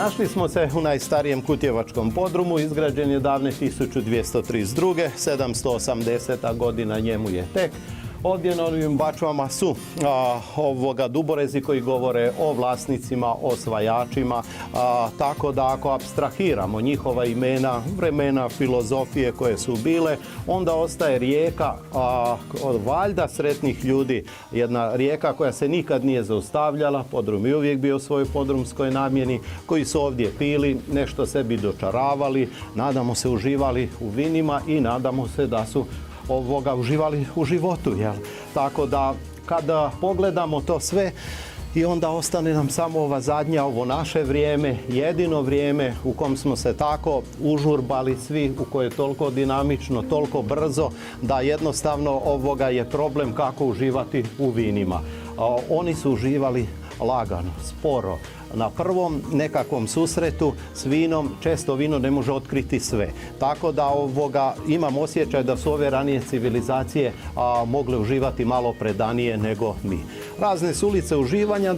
Našli smo se u najstarijem kutjevačkom podrumu, izgrađen je davne 1232. 780. godina njemu je tek. Ovdje na ovim bačvama su duborezi koji govore o vlasnicima, osvajačima, tako da ako apstrahiramo njihova imena, vremena, filozofije koje su bile, onda ostaje rijeka valjda sretnih ljudi, jedna rijeka koja se nikad nije zaustavljala, podrum je uvijek bio u svojoj podrumskoj namjeni, koji su ovdje pili, nešto sebi dočaravali, nadamo se uživali u vinima i nadamo se da su uživali u životu, jel? Tako da kada pogledamo to sve i onda ostane nam samo ova zadnja, ovo naše vrijeme, jedino vrijeme u kom smo se tako užurbali svi, u koje je toliko dinamično, toliko brzo, da jednostavno je problem kako uživati u vinima. Oni su uživali lagano, sporo. Na prvom nekakvom susretu s vinom, često vino ne može otkriti sve. Tako da imam osjećaj da su ove ranije civilizacije mogle uživati malo predanije nego mi. Razne su ulice uživanja,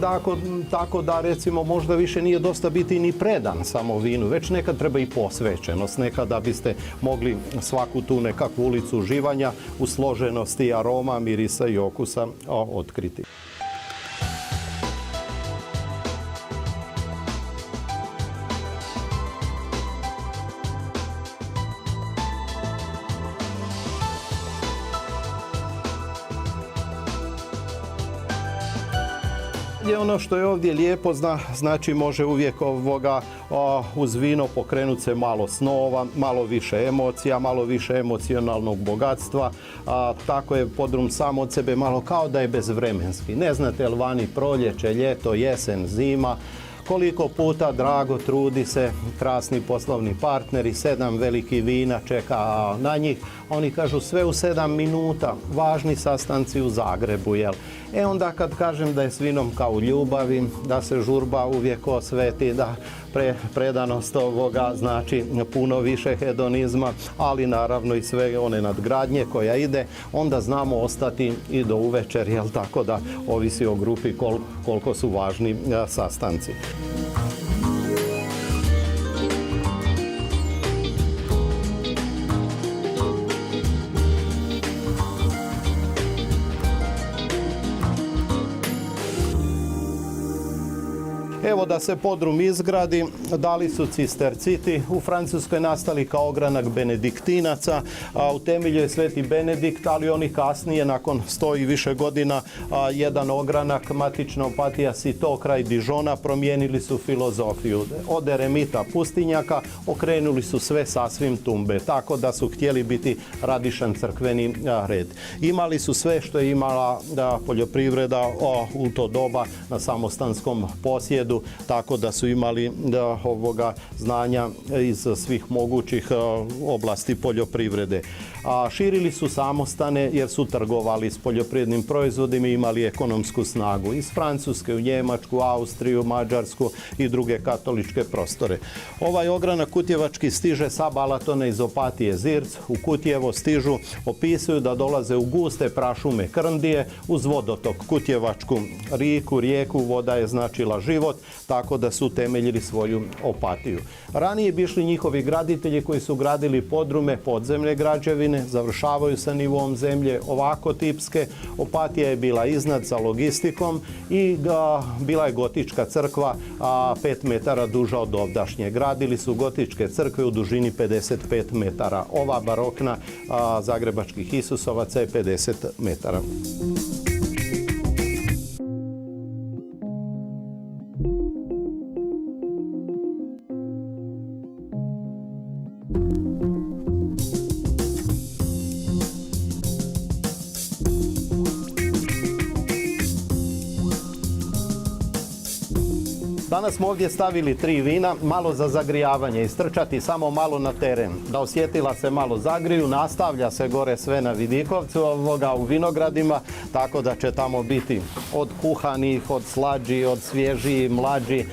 tako da recimo možda više nije dosta biti ni predan samo vinu, već nekad treba i posvećenost, nekada biste mogli svaku tu nekakvu ulicu uživanja u složenosti aroma, mirisa i okusa otkriti. Ono što je ovdje lijepo, znači može uvijek uz vino pokrenuti se malo snova, malo više emocija, malo više emocionalnog bogatstva. Tako je podrum sam od sebe malo kao da je bezvremenski. Ne znate li vani proljeće, ljeto, jesen, zima. Koliko puta drago trudi se krasni poslovni partneri, 7 velikih vina čeka na njih. Oni kažu sve u 7 minuta, važni sastanci u Zagrebu, jel? Onda kad kažem da je s vinom kao u ljubavi, da se žurba uvijek osveti, da predanost znači puno više hedonizma, ali naravno i sve one nadgradnje koja ide, onda znamo ostati i do uvečer, jel? Tako da ovisi o grupi koliko su važni sastanci. Evo da se podrum izgradi, dali su cisterciti, u Francuskoj nastali kao ogranak benediktinaca, utemeljio je Sveti Benedikt, ali oni kasnije, nakon 100 i više godina, jedan ogranak, matična opatija Citeaux kraj Dijona, promijenili su filozofiju. Od eremita pustinjaka okrenuli su sve sasvim tumbe, tako da su htjeli biti radišan crkveni red. Imali su sve što je imala poljoprivreda u to doba na samostanskom posjedu, tako da su imali znanja iz svih mogućih oblasti poljoprivrede. Širili su samostane jer su trgovali s poljoprivrednim proizvodima i imali ekonomsku snagu. Iz Francuske u Njemačku, Austriju, Mađarsku i druge katoličke prostore. Ovaj ogranak kutjevački stiže sa Balatona iz Opatije Zirc. U Kutjevo stižu, opisuju da dolaze u guste prašume Krndije uz vodotok Kutjevačku rijeku. Voda je značila život, tako da su temeljili svoju Opatiju. Ranije bi išli njihovi graditelji koji su gradili podrume, podzemne građevine, završavaju sa nivom zemlje ovako tipske. Opatija je bila iznad sa logistikom i bila je gotička crkva 5 metara duža od ovdašnje. Gradili su gotičke crkve u dužini 55 metara. Ova barokna zagrebačkih Isusovaca je 50 metara. Danas smo ovdje stavili 3 vina, malo za zagrijavanje, istrčati samo malo na teren, da osjetila se malo zagriju, nastavlja se gore sve na Vidikovcu u vinogradima, tako da će tamo biti od kuhanih, od slađi, od svježiji, mlađi,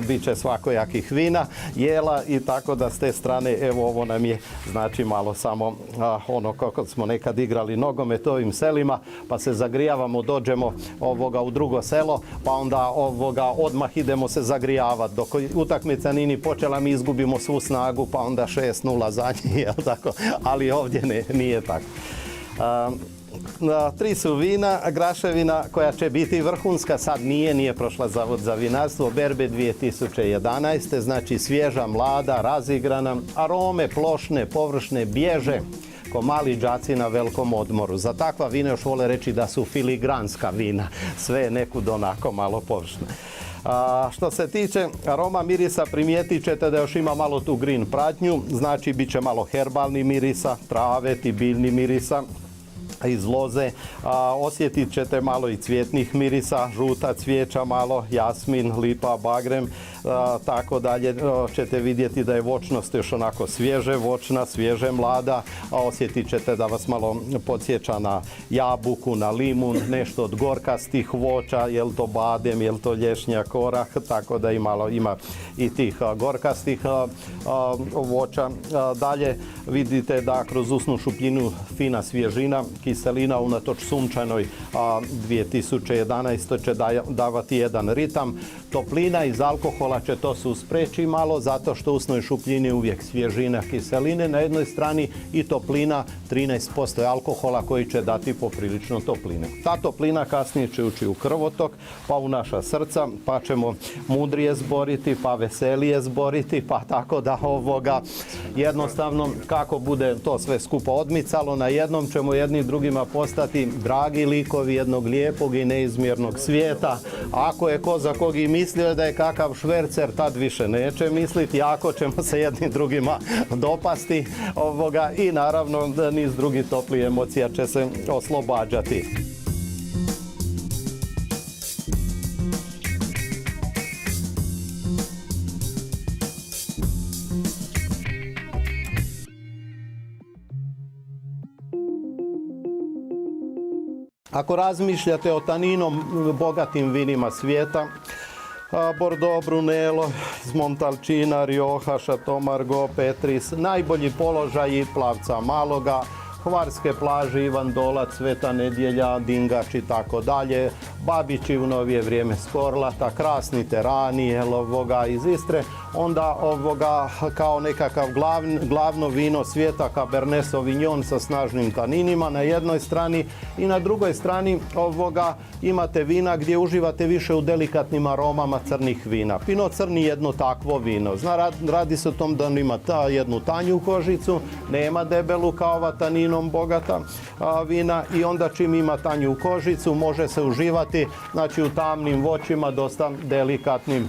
bit će svakojakih vina, jela i tako da s te strane, evo ovo nam je znači malo samo ono kako smo nekad igrali nogomet ovim selima, pa se zagrijavamo, dođemo u drugo selo, pa onda odmah odmah idemo se zagrijavati. Dok utakmica nije ni počela, mi izgubimo svu snagu, pa onda 6:0 za njih, jel tako? Ali ovdje nije tako. Tri su vina, graševina koja će biti vrhunska, sad nije prošla Zavod za vinarstvo, berbe 2011. Znači svježa, mlada, razigrana, arome plošne, površne, bježe ko mali đaci na velikom odmoru. Za takva vina još vole reći da su filigranska vina, sve je nekud onako malo površno. Što se tiče aroma mirisa, primijetit ćete da još ima malo tu green pratnju, znači bit će malo herbalni mirisa, trave, ti biljni mirisa iz loze. Osjetit ćete malo i cvjetnih mirisa, žuta cvijeća malo, jasmin, lipa, bagrem, tako dalje. Ćete vidjeti da je voćnost još onako svježe voćna, svježe mlada, a osjetit ćete da vas malo podsjeća na jabuku, na limun, nešto od gorkastih voća, jel to badem, jel to lješnjak, orah, tako da ima i tih gorkastih voća. Dalje vidite da kroz usnu šupljinu fina svježina, kiselina unatoč sunčanoj 2011. će davati jedan ritam. Toplina iz alkohola će to suspreći malo, zato što u usnoj šupljini uvijek svježina kiseline na jednoj strani i toplina 13% alkohola koji će dati poprilično topline. Ta toplina kasnije će ući u krvotok, pa u naša srca, pa ćemo mudrije zboriti, pa veselije zboriti, pa tako da jednostavno kako bude to sve skupo odmicalo, na jednom ćemo jedni drugima postati dragi likovi jednog lijepog i neizmjernog svijeta. Ako je ko za kog i mislio da je kakav švercer, tad više neće misliti, jako ćemo se jedni drugima dopasti i naravno niz drugih toplih emocija će se oslobađati. Ako razmišljate o taninom bogatim vinima svijeta, Bordeaux, Brunello, iz Montalcina, Rioja, Chateau Margaux, Petris, najbolji položaji Plavca Maloga, Hvarske plaže, Ivan Dolac, Sveta Nedjelja, Dingač i tako dalje, Babići u novije vrijeme Skorlata, krasni terani iz Istre, onda kao nekakav glavno vino svijeta Cabernet Sauvignon sa snažnim taninima na jednoj strani i na drugoj strani imate vina gdje uživate više u delikatnim aromama crnih vina. Pinot crni jedno takvo vino. Radi se o tom da ima jednu tanju kožicu, nema debelu kao ova taninom bogata vina i onda čim ima tanju kožicu može se uživati znači u tamnim voćima, dosta delikatnim.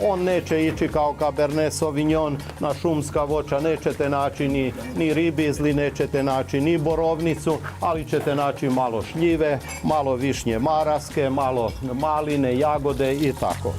On neće ići kao Cabernet Sauvignon na šumska voća, nećete naći ni ribizli, nećete naći ni borovnicu, ali ćete naći malo šljive, malo višnje maraske, malo maline, jagode i tako.